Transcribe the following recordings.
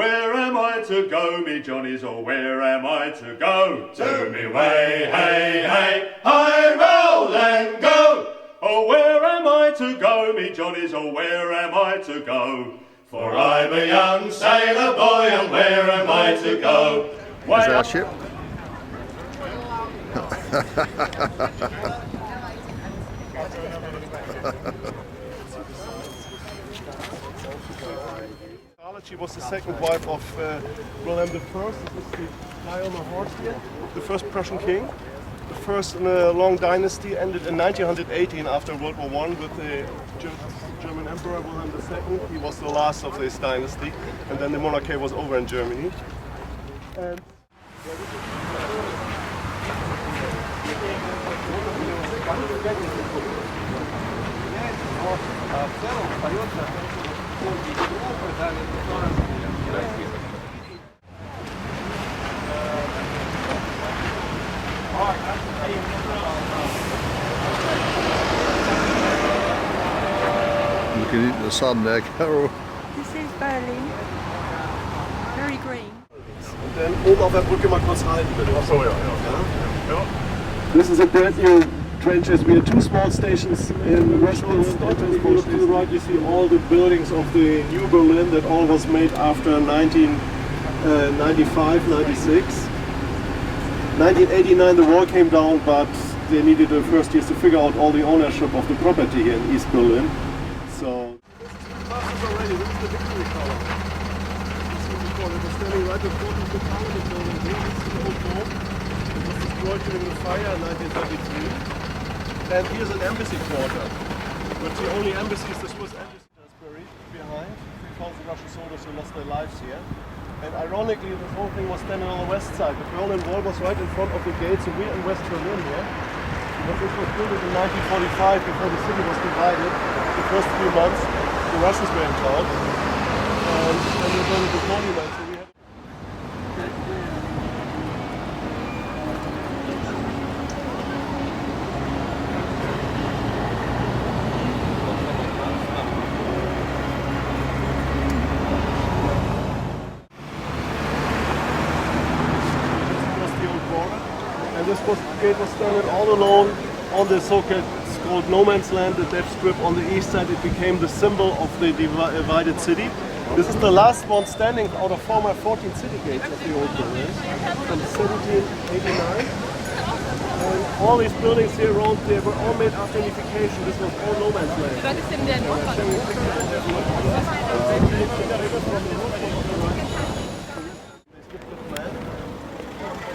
where am I to go, me Johnnies, oh, where am I to go? To me way, hey, hey, I roll and go. Oh, where am I to go, me Johnnies, oh, where am I to go? For I'm a young sailor boy, and where am I to go? Is our ship? She was the second wife of Wilhelm I. This is the guy on the horse here, the first Prussian king. The first in a long dynasty ended in 1918 after World War I with the German Emperor Wilhelm II. He was the last of this dynasty, and then the monarchy was over in Germany. And looking into the sun there, Carol. This is Berlin. Very green. Und dann oben auf der Brücke mal kurz halten, bitte. Ach so, ja. This is a brand new trenches. We have two small stations in West Berlin. To the right you see all the buildings of the new Berlin that all was made after 1995, 96. 1989 the wall came down, but they needed the first years to figure out all the ownership of the property here in East Berlin. So this is already. This is the Victory Tower. It was standing right in front of the Parliament building here. This is the old dome. It was destroyed during the fire in 1933. And here's an embassy quarter. But the only embassy is the Swiss embassy that's buried behind. 3,000 Russian soldiers who lost their lives here. And ironically, this whole thing was standing on the west side. The Berlin Wall was right in front of the gate, so we're in West Berlin here. But this was built in 1945, before the city was divided. The first few months, the Russians were in charge. And we built the monument. So we had this gate was standing all alone on the so-called no man's land, the death strip on the east side. It became the symbol of the divided city. This is the last one standing out of former 14 city gates of the old Berlin from 1789. And all these buildings here around, they were all made after unification. This was all no man's land.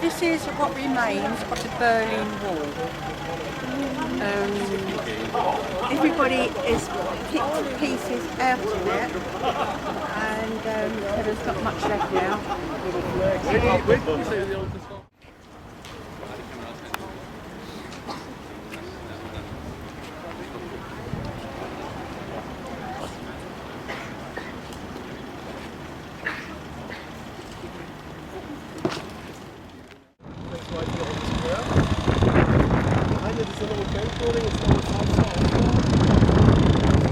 This is what remains of the Berlin Wall. Everybody has picked pieces out of it, and so there's not much left now.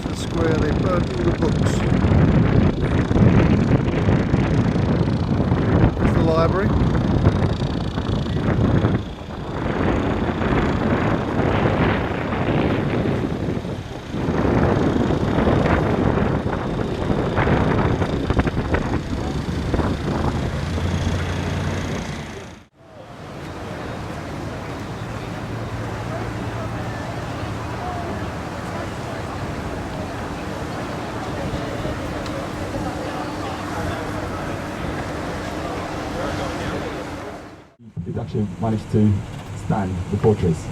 The square, they burned all the books. There's the library. Actually managed to stand the fortress,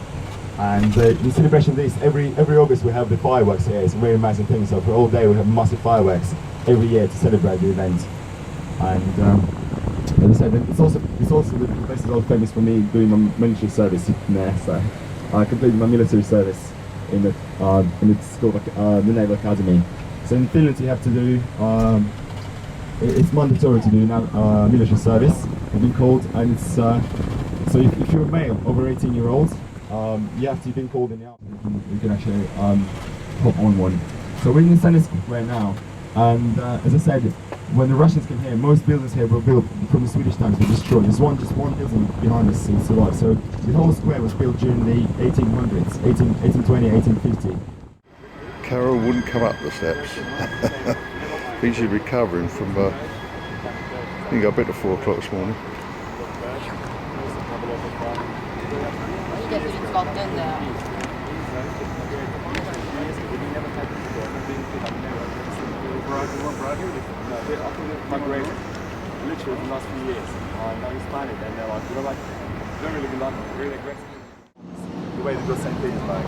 and the celebration of this every August we have the fireworks here. It's a very amazing thing. So for all day we have massive fireworks every year to celebrate the event. And as I said, it's also the place is all famous for me doing my military service in there. So I completed my military service in the school, the Naval Academy. So in Finland you have to do it's mandatory to do military service. It's been called, and it's so if you're a male over 18-year-old, you have to be called in the army. You can actually hop on one. So we're in Sunday Square now, and as I said, when the Russians came here, most buildings here were built from the Swedish times, were destroyed. There's just one building behind us still survived. So the whole square was built during the 1800s, 1820, 1850. Carol wouldn't come up the steps. I think she's recovering from, I think I bet at 4 o'clock this morning. Migrated literally the last few years. Now he's planning and they're like, don't really be like really aggressive. The way they do St. Petersburg.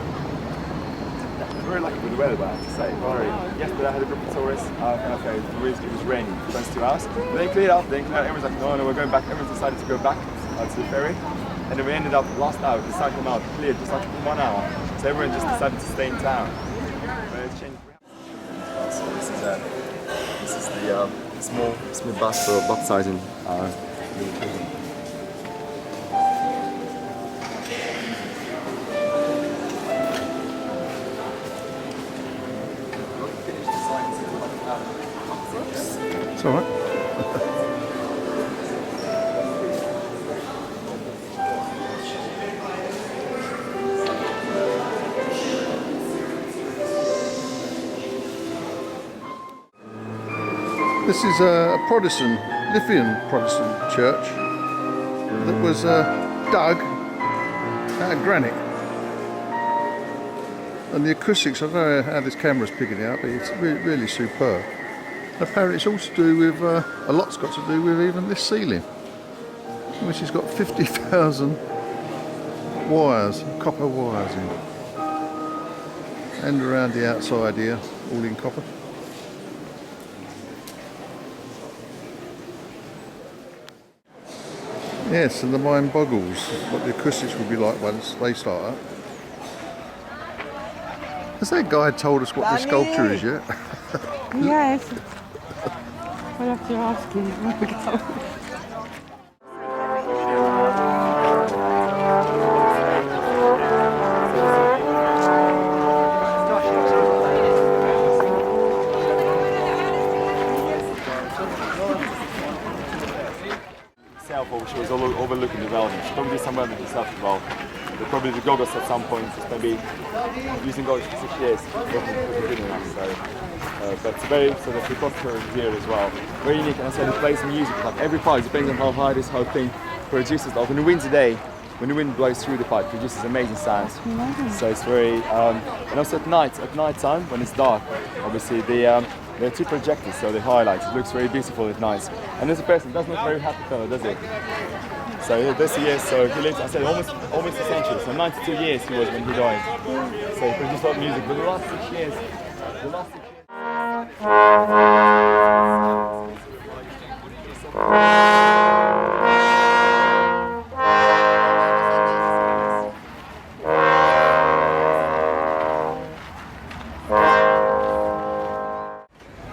I'm very lucky with the weather, but I have to say. Yesterday I had a group of tourists, it was raining for the first 2 hours. But they cleared up, everyone's like, no, we're going back. Everyone decided to go back to the ferry. And then we ended up last hour, the sun came out, cleared just like 1 hour. So everyone just decided to stay in town. But it's changed. So this is the small bus for baptizing children. It's all right. This is a Protestant, Lithuanian Protestant church that was dug out of granite. And the acoustics, I don't know how this camera's picking it up, but it's really superb. And apparently it's all to do with, a lot's got to do with even this ceiling, which has got 50,000 wires, copper wires in. And around the outside here, all in copper. Yes, and the mind boggles what the acoustics will be like once they start up. Has that guy told us what this sculpture is yet? Yes. I'll have to ask him when we go. She was overlooking the valley. She probably somewhere in herself as well. But probably the goggles at some point, just maybe using goggles for 6 years wasn't good enough. But it's very sort of repertoire here as well. Very unique, and I said it plays music. Like every pipe, depending on how high this whole thing produces. Like when the wind's today, when the wind blows through the pipe, it produces amazing sounds. So it's very, and also at night time when it's dark, obviously there are 2 projectors, so they highlight. It looks very beautiful at night. And this person does not very happy fellow, does he? So this year, so he lives, I said, almost a century. So 92 years he was when he died. So he produced a lot of music. But the last 6 years.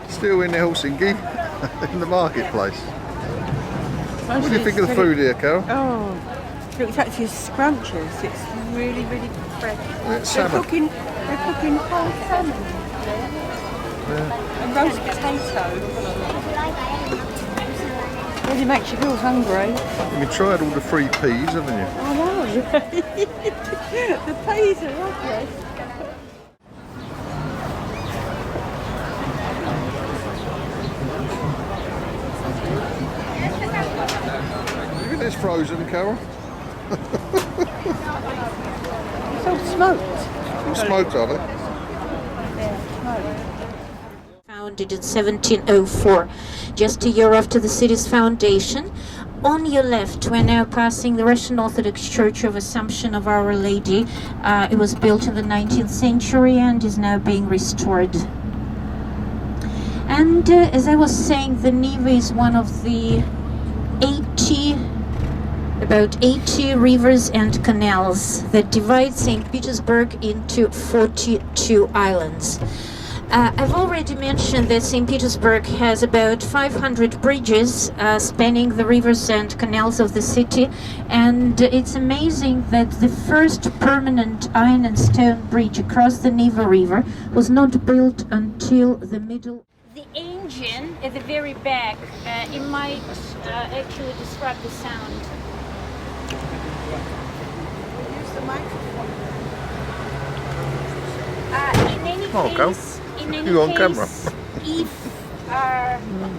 Still in Helsinki, in the marketplace. What do you think of the food here, Carol? Oh, it's actually scrumptious. It's really, really fresh. They're cooking whole salmon. And roast potato. Really makes you feel hungry. You've tried all the free peas, haven't you? I know. The peas are lovely. It's frozen, Carol. It's all smoked. All smoked, are they? Yeah, smoked. Founded in 1704, just a year after the city's foundation. On your left, we're now passing the Russian Orthodox Church of Assumption of Our Lady. It was built in the 19th century and is now being restored. And as I was saying, the Neva is one of the about 80 rivers and canals that divide St. Petersburg into 42 islands. I've already mentioned that St. Petersburg has about 500 bridges spanning the rivers and canals of the city, and it's amazing that the first permanent iron and stone bridge across the Neva River was not built until the middle. The aim engine at the very back, it might actually describe the sound. Use the microphone. In any Okay. case, You on camera. if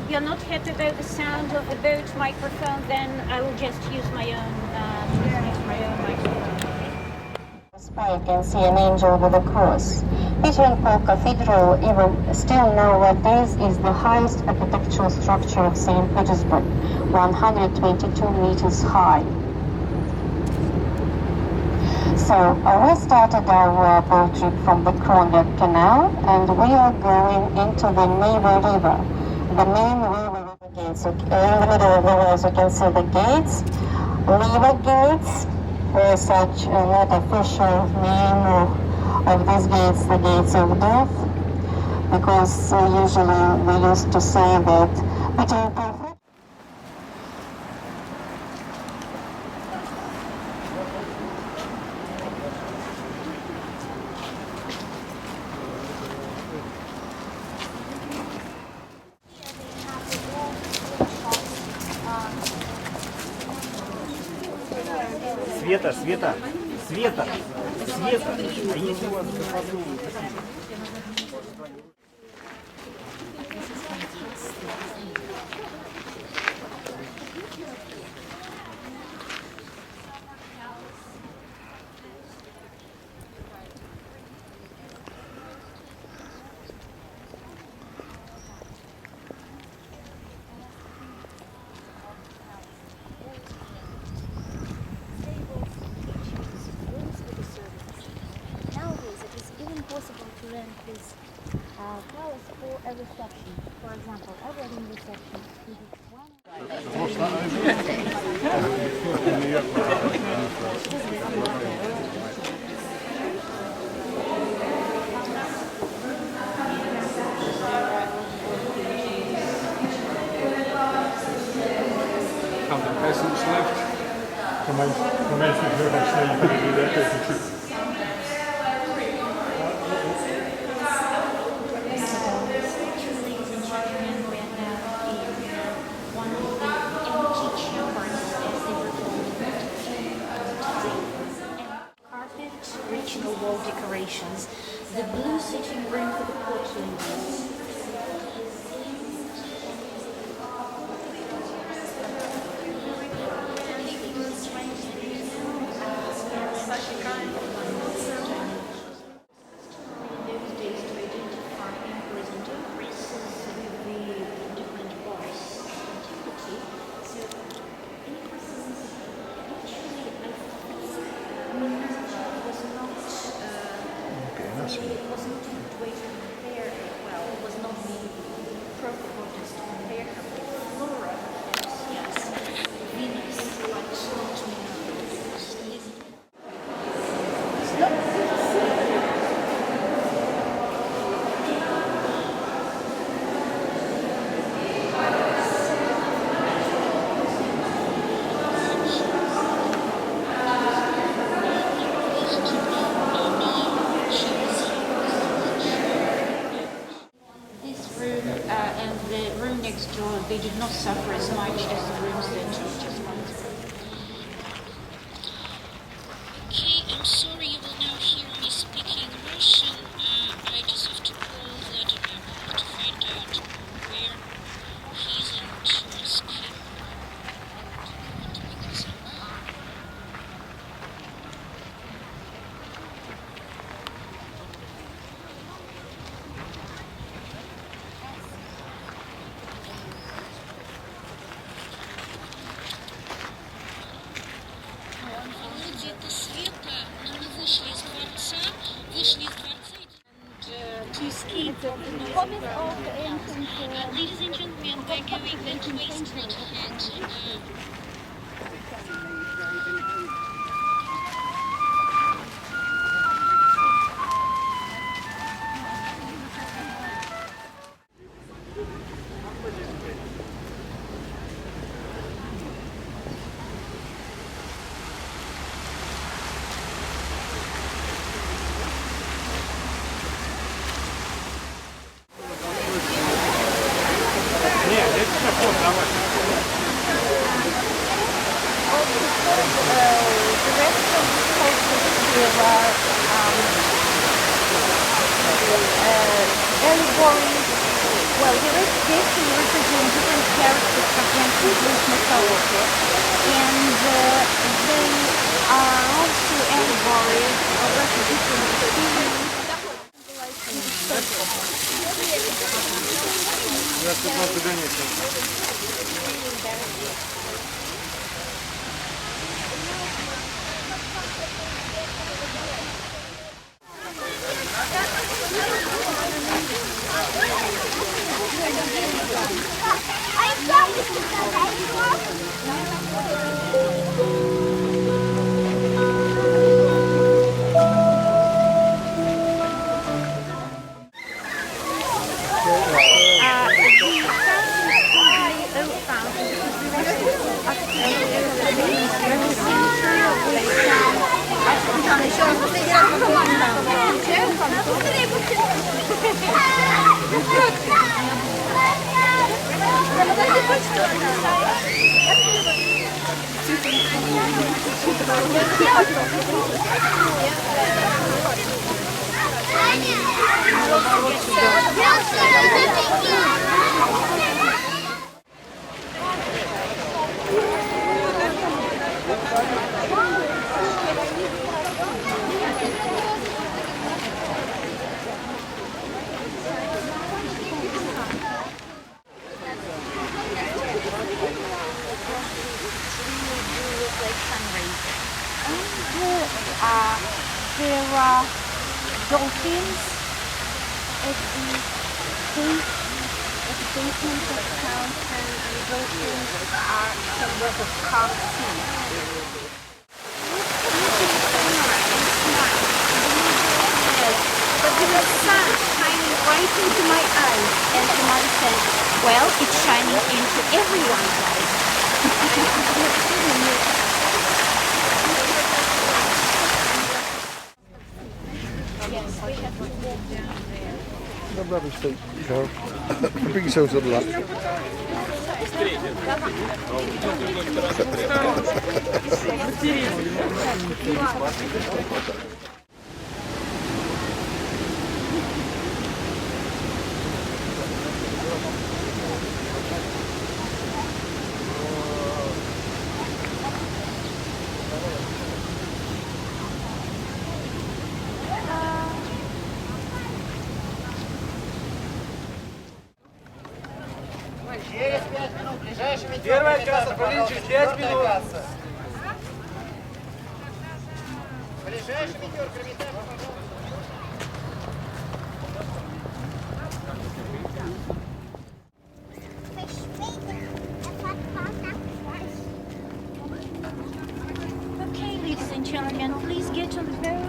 you're not happy about the sound of the boat microphone, then I will just use my own microphone. You can see an angel with a cross. Peter and Paul Cathedral, even still nowadays, is the highest architectural structure of St. Petersburg, 122 meters high. So we started our boat trip from the Kronberg Canal, and we are going into the Neva River, the main river gates. So in the middle of the river, you can see the gates, Neva gates. Such not official name of these gates, the gates of death, because usually we used to say that between perfect. Света, Света, Света, Света. А если у вас possible to rent this palace for a reception. For example, a wedding reception. How the peasants lived. For most of you actually you could do their business. Original wall decorations, the blue sitting room for the porcelain. They did not suffer as much as the rooms that just went through. Okay, I'm sorry you will now hear me speaking Russian. I just have to call Vladimir to find out where he's in Tursk. Это Света, но мы вышли из дворца, To ski. Ladies and gentlemen, we're going that way straight ahead. there are allegories. Well, they actually represent different characters from ancient Greek mythology, and they are also allegories of different experiences. There are dolphins at the basement of the fountain, and dolphins are symbols of calm sea. But there is sun shining right into my eyes, and the mother said, well, it's shining into everyone's eyes. No rubbish feet, Carol. Bring yourself to the luck. Первая касса, блин, через 5 минут. Ближайший метеор, Hermitage, пожалуйста. Okay, ladies and gentlemen, please get on the boat.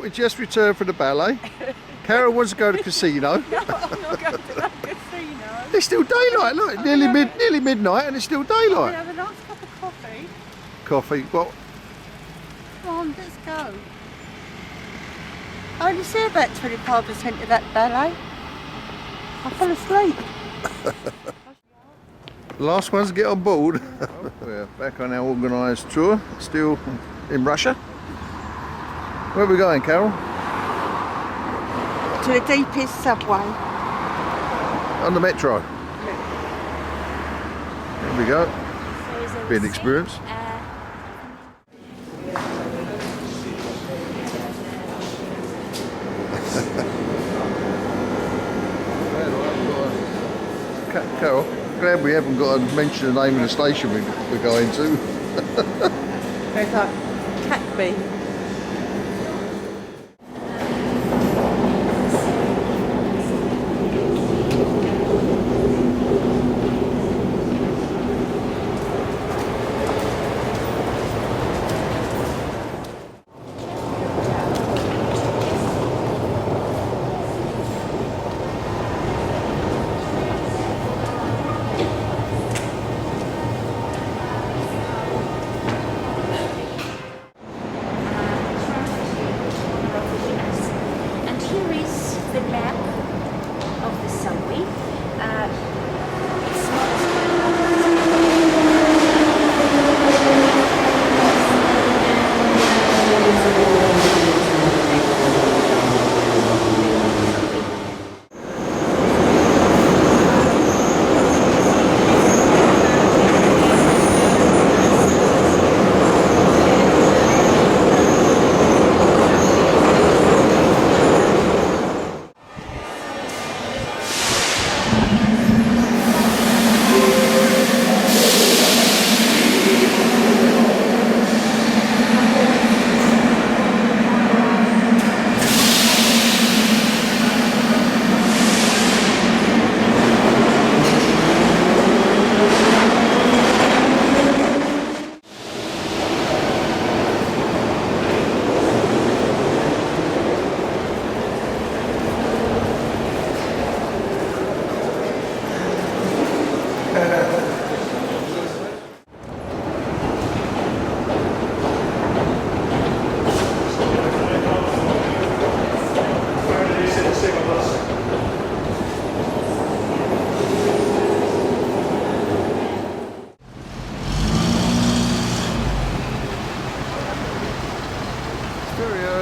we just returned from the ballet. Carol wants to go to the casino. No, I'm not going to the casino. It's still daylight, look, nearly midnight and it's still We daylight. have a nice cup of coffee. Coffee, well, Come on, let's go. I only see about 25% of that ballet. I fell asleep. last ones to get on board. We're back on our organised tour, still in Russia. Where are we going, Carol? To the deepest subway. On the metro. There we go. Bit of experience. Carol, glad we haven't got to mention the name of the station we're going to. It's like Catby.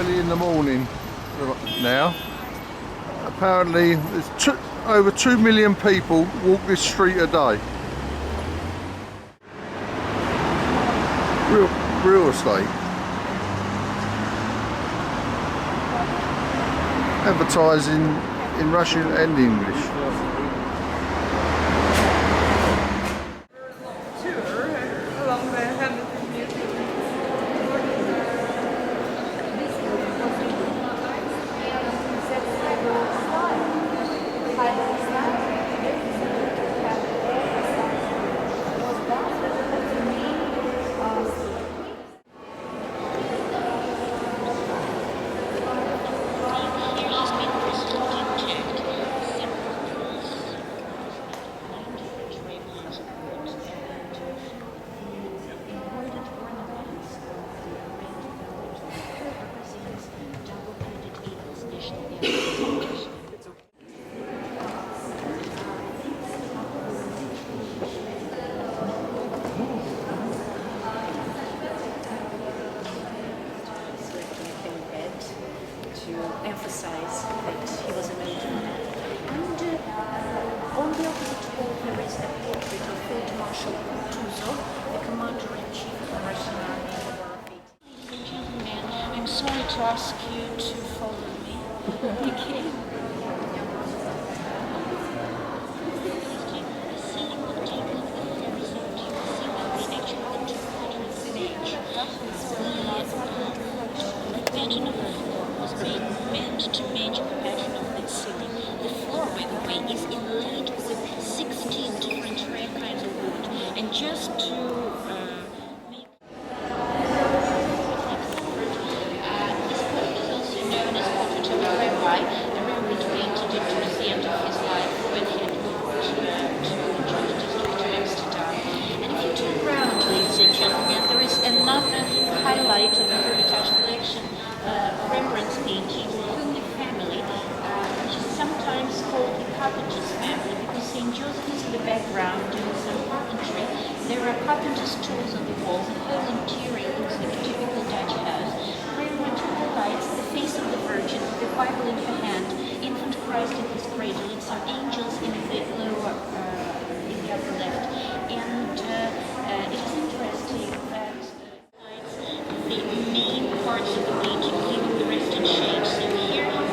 In the morning now. Apparently there's over 2 million people walk this street a day. Real estate. Advertising in Russian and English. Along the Hermitage Museum. Emphasize that he was a military man. And on the opposite wall there is a portrait of Field Marshal Kutuzov, the commander-in-chief of the Russian army in the War of 18. Ladies and gentlemen, I'm sorry to ask you to follow me. Okay. Meant to match the pattern of the ceiling. The floor, by the way, is inlaid with 16 different rare kinds of wood. And just to make this part is also known parts of the painting, leaving the rest in shade. So here you have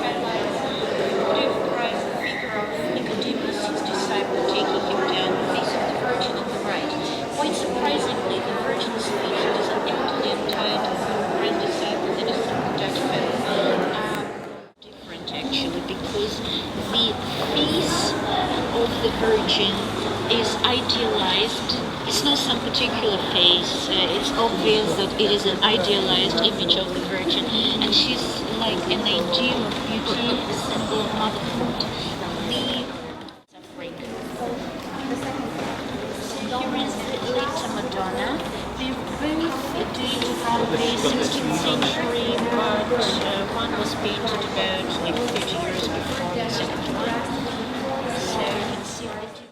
the figure of Nicodemus, his disciple, taking him down the face of the Virgin on the right. Quite surprisingly, the Virgin's featured as an antonym tied to the grand disciple that is the Dutch fellow. Different actually, because the face of the Virgin is idealized. It's not some particular face. It's obvious that it is an idealized image of the Virgin, and she's like an ideal of beauty, a symbol of motherhood. The suffering. Here is the later Madonna. They're both dated from the 16th century, but one was painted about like 30 years before the second one. So you can see the two.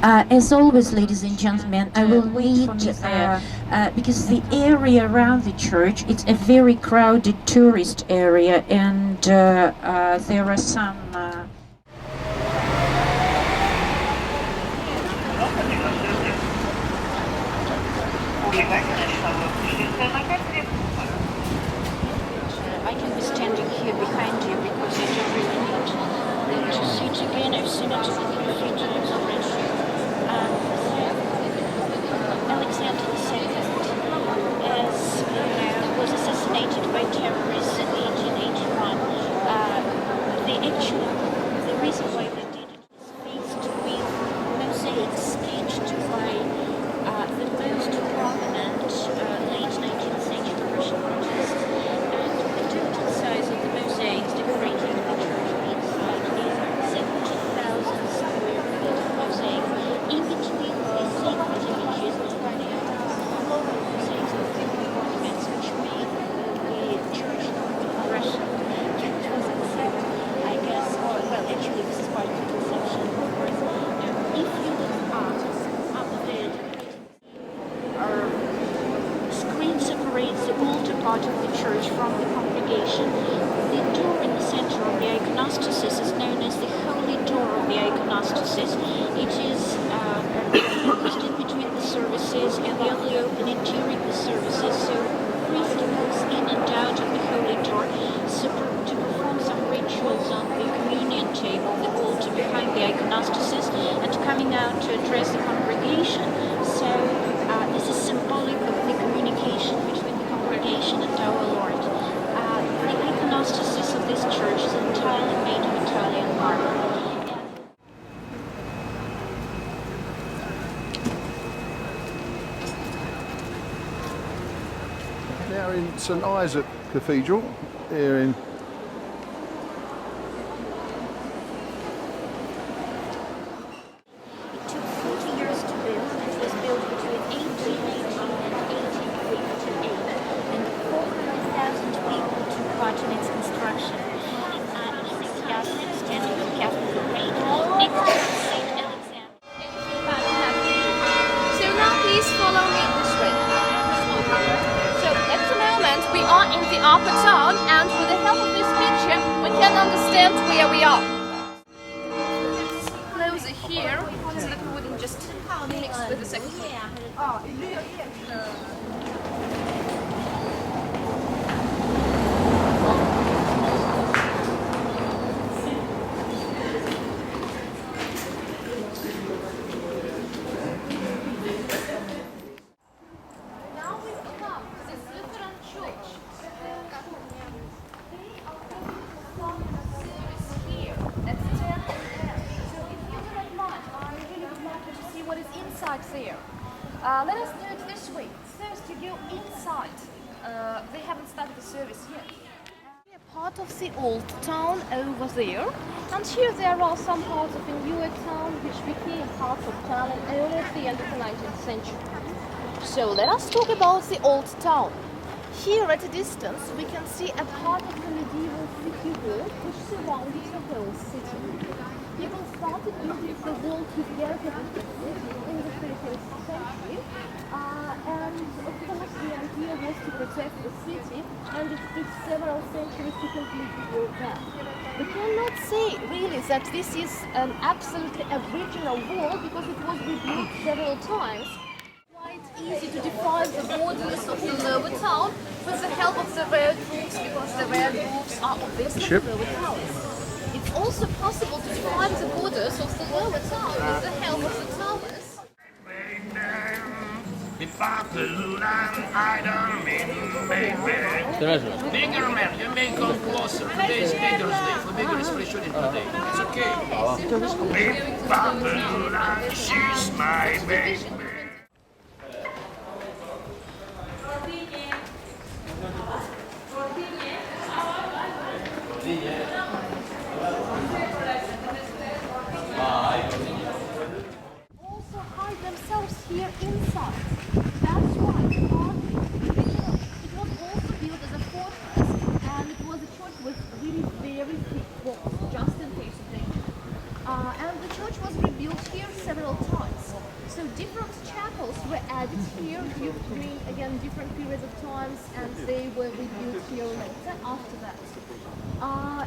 As always, ladies and gentlemen, I will wait because the area around the church, it's a very crowded tourist area, and there are some I can be standing here behind you because I don't really need to sit again. I've seen it a few times already. Alexander II, as was assassinated by terrorists in 1881. The reason why they did it was faced with mosaics staged by the most prominent late 19th century Russian artists. The total size of the mosaics decorating the church inside is 70,000 square feet of mosaic. In between these sacred images, there are floral mosaics of different monuments which made the church Russian. It was exact, I guess, well, actually this is part of the conception, of course. If you look up there, screen separates the altar part of the church from the congregation. The door in the center of the iconostasis is known as the Holy Door of the iconostasis. It is used in between the services and the only opening during the services, so the priest moves in and out of the Holy Door to perform some rituals on the communion table, the altar behind the iconostasis, and coming out to address the congregation. So this is symbolic of the communication between the congregation and our Lord. The iconostasis of this church is entirely made of Italian marble. Now in St Isaac Cathedral, here in It took 40 years to build. It was built between 1818 and 1858, and 400,000 people took part in its construction. It is a Catholic, standing on Catholic grade, next to St. Alexander. So now please follow me this way. So at the moment we are in the upper town, and with the help of this picture we can understand where we are. Closer here so that we wouldn't just mix with the second one. Now we come to this Lutheran church. They are performing a service here at 10 a.m. So if you don't mind, I really would like you to see what is inside there. Let us do it this way. First you go inside. They haven't started the service yet. We are part of the old town over there. And here there are some parts of a newer town which became part of Tallinn only at the end of the 19th century. So let us talk about the old town. Here at a distance we can see a part of the medieval city wall which surrounded the whole city. People started using the wall to gather in the 13th century, and of course the idea was to protect the city, and it took several centuries to completely build that. We cannot say really that this is an absolutely original wall because it was rebuilt several times. Quite easy to define the borders of the lower town with the help of the red roofs, because the red roofs are obviously the lower towns. It's also possible to define the borders of the lower town with the help of the towers. Bigger man, you may come closer. Today is Bigger's Day. For Bigger is free shooting today. It's okay. She's my baby. Also hide themselves here inside. That's why it was also built as a fortress, and it was a church with really very thick walls, just in case of danger. And the church was rebuilt here several times. after that.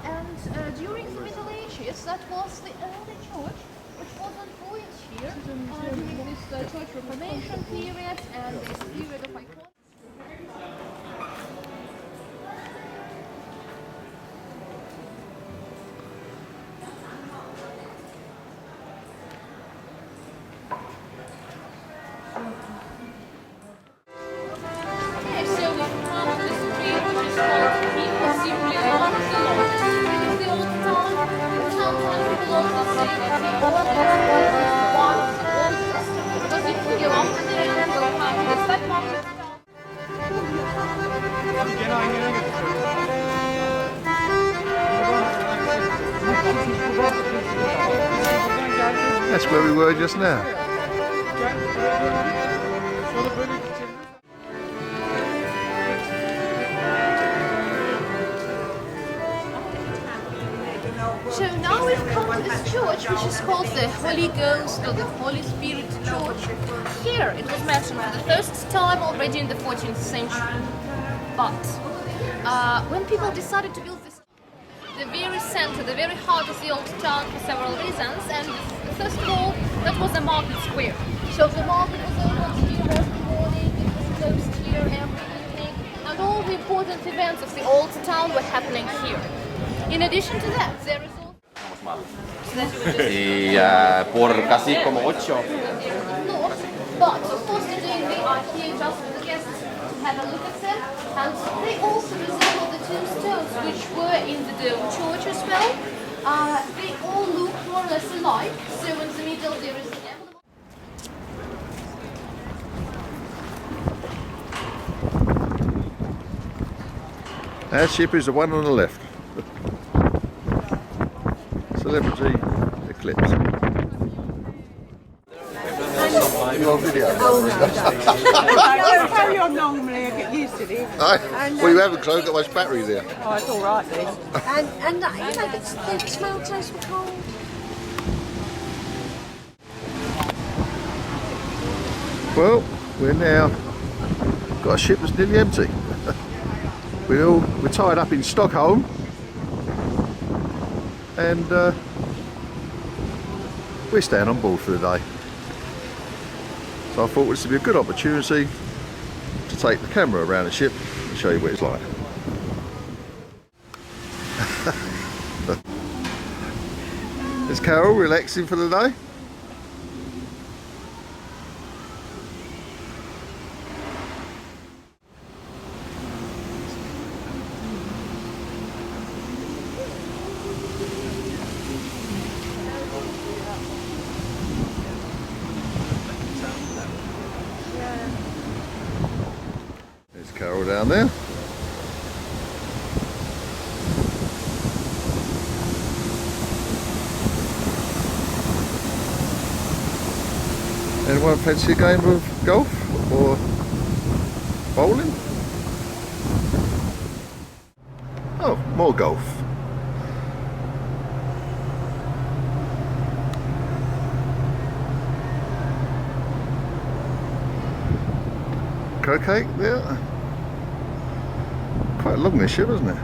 And during the Middle Ages, that was the only church which was on point here during this church reformation period and this period of icon. That's where we were just now. So now we've come to this church, which is called the Holy Ghost or the Holy Spirit Church. Here it was mentioned for the first time already in the 14th century. But when people decided to build this, the very center, the very heart of the old town for several reasons, and first of all, that was the market square. So the market was opened here every morning, it was closed here every evening, and all the important events of the old town were happening here. In addition to that, there is also... Y por casi como 8. But of course today we are here just for the guests to have a look at them, and they also resemble the tombstones which were in the Dome Church as well. They all look more or less alike, so in the middle there is an emblem. Our ship is the one on the left. Celebrity Eclipse. Your video. Carry on normally, I get used to this. Well, you haven't, because I've got much battery there. Oh, it's all right then. and you know, the smell tastes for cold. Well, we're now got a ship that's nearly empty. We're tied up in Stockholm, and we're staying on board for the day. So I thought this would be a good opportunity to take the camera around the ship and show you what it's like. Is Carol relaxing for the day? There's Carol down there. Anyone fancy a game of golf or bowling? Oh, more golf. Croquet there. Quite long this ship, isn't it?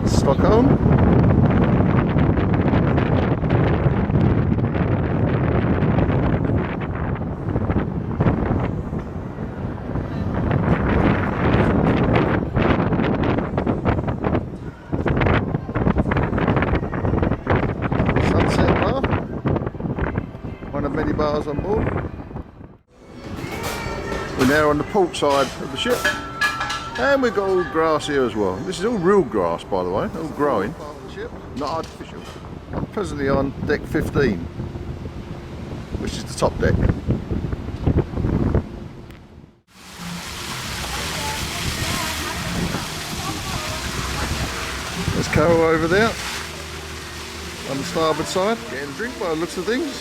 Stockholm. Sunset bar, one of many bars on board. We're now on the port side of the ship. And we've got all grass here as well. This is all real grass, by the way, all growing. Not artificial. I'm presently on deck 15, which is the top deck. There's Carol over there, on the starboard side, getting a drink by the looks of things.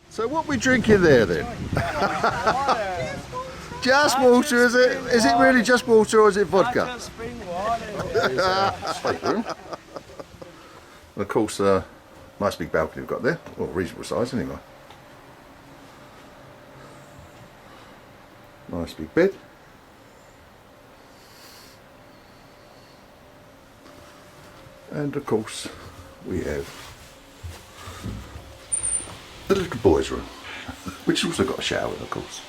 So what we drinking there then? Just water, is it? Is it really just water or is it vodka? Stateroom. And of course, nice big balcony we've got there. Well, reasonable size anyway. Nice big bed. And of course, we have the little boys' room, which has also got a shower, of course.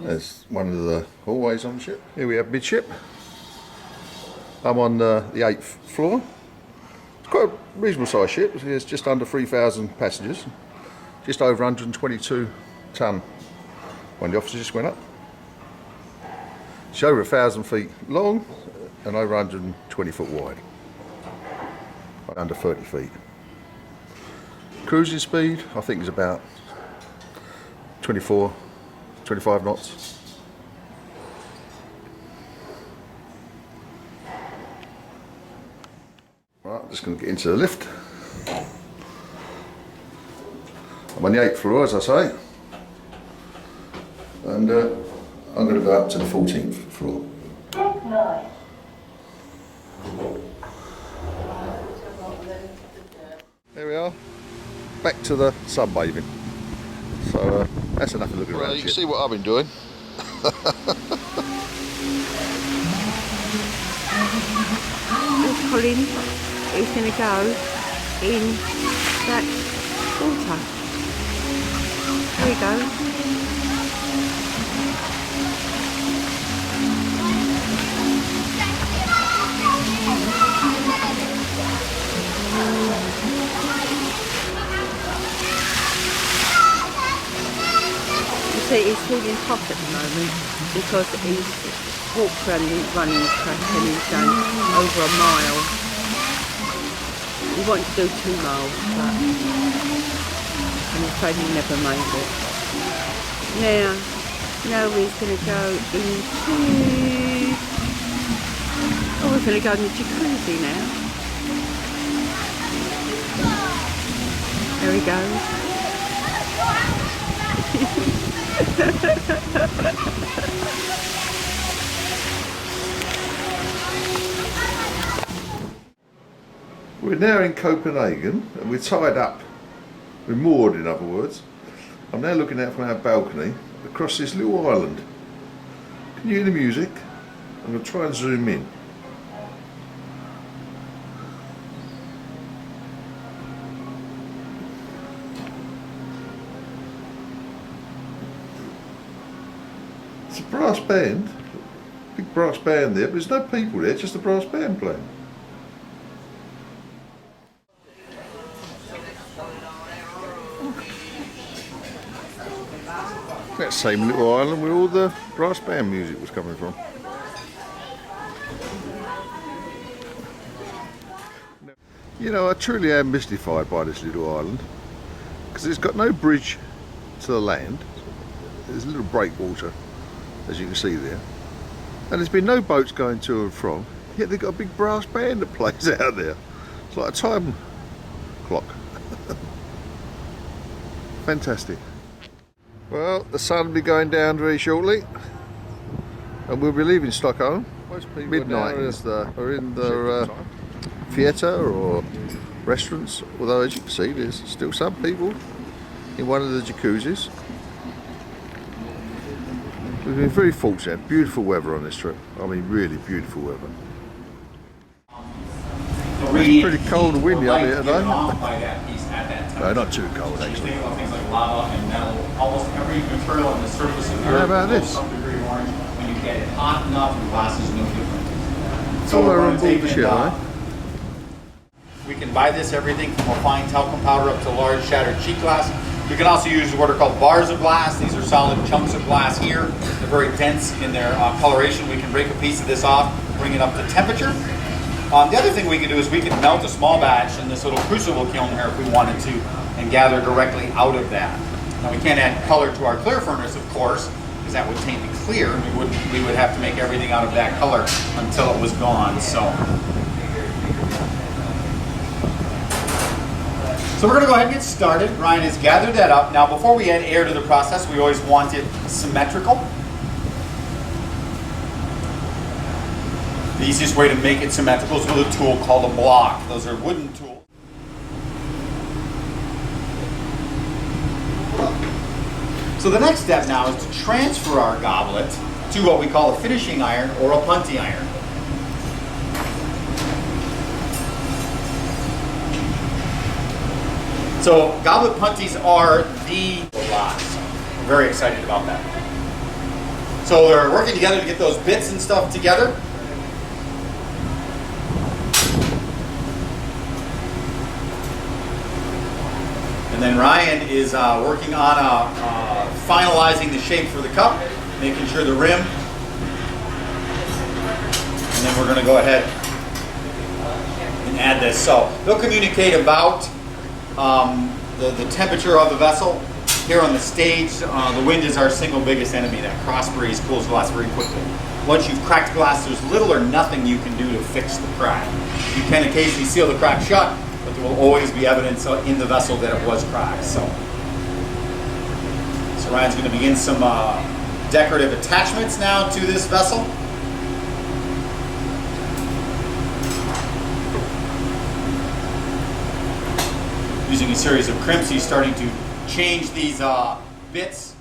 There's one of the hallways on the ship. Here we have midship. I'm on the 8th floor. It's quite a reasonable sized ship. It's just under 3,000 passengers. Just over 122 tonne. One of the officers just went up. It's over 1,000 feet long and over 120 foot wide. Under 30 feet. Cruising speed, I think, is about 25 knots. Right, I'm just going to get into the lift. I'm on the 8th floor, as I say, and I'm going to go up to the 14th floor. There we are, back to the sunbathing. So that's enough of looking around. You can see what I've been doing. Colin is going to go in that water. There we go. He's feeling hot at the moment because he's walked around the running track and he's done over a mile. He wanted to do 2 miles, but I'm afraid he never made it. Now he's going to go into... Oh, we're going to go in the jacuzzi now. There he goes. We're now in Copenhagen and we're tied up. We're moored, in other words. I'm now looking out from our balcony across this little island. Can you hear the music? I'm going to try and zoom in. It's a brass band, big brass band there, but there's no people there, just a brass band playing. That same little island where all the brass band music was coming from. You know, I truly am mystified by this little island because it's got no bridge to the land. There's a little breakwater, as you can see there, and there's been no boats going to and from, yet they've got a big brass band that plays out there. It's like a time clock. Fantastic. Well, the sun will be going down very shortly and we'll be leaving Stockholm. Midnight are in the theatre or restaurants, although as you can see there's still some people in one of the jacuzzis. We've been very fortunate, beautiful weather on this trip. I mean, really beautiful weather. It's pretty cold and windy up here today. No, not too cold actually. How about this? When you get it hot enough, the glass is no different. It's all over on board the ship, eh? We can buy this everything from a fine talcum powder up to large shattered sheet glass. We can also use what are called bars of glass. These are solid chunks of glass here. They're very dense in their coloration. We can break a piece of this off, bring it up to temperature. The other thing we can do is we can melt a small batch in this little crucible kiln here if we wanted to, and gather directly out of that. Now we can't add color to our clear furnace, of course, because that would taint the clear, and we would have to make everything out of that color until it was gone. So we're going to go ahead and get started. Ryan has gathered that up. Now before we add air to the process, we always want it symmetrical. The easiest way to make it symmetrical is with a tool called a block. Those are wooden tools. So the next step now is to transfer our goblet to what we call a finishing iron or a punty iron. So goblet punties are the lots. I'm very excited about that. So they're working together to get those bits and stuff together. And then Ryan is working on finalizing the shape for the cup, making sure the rim. And then we're going to go ahead and add this. So they'll communicate about the temperature of the vessel. Here on the stage, the wind is our single biggest enemy. That cross breeze cools glass very quickly. Once you've cracked glass, there's little or nothing you can do to fix the crack. You can occasionally seal the crack shut, but there will always be evidence in the vessel that it was cracked. So Ryan's going to begin some decorative attachments now to this vessel. Using a series of crimps, he's starting to change these bits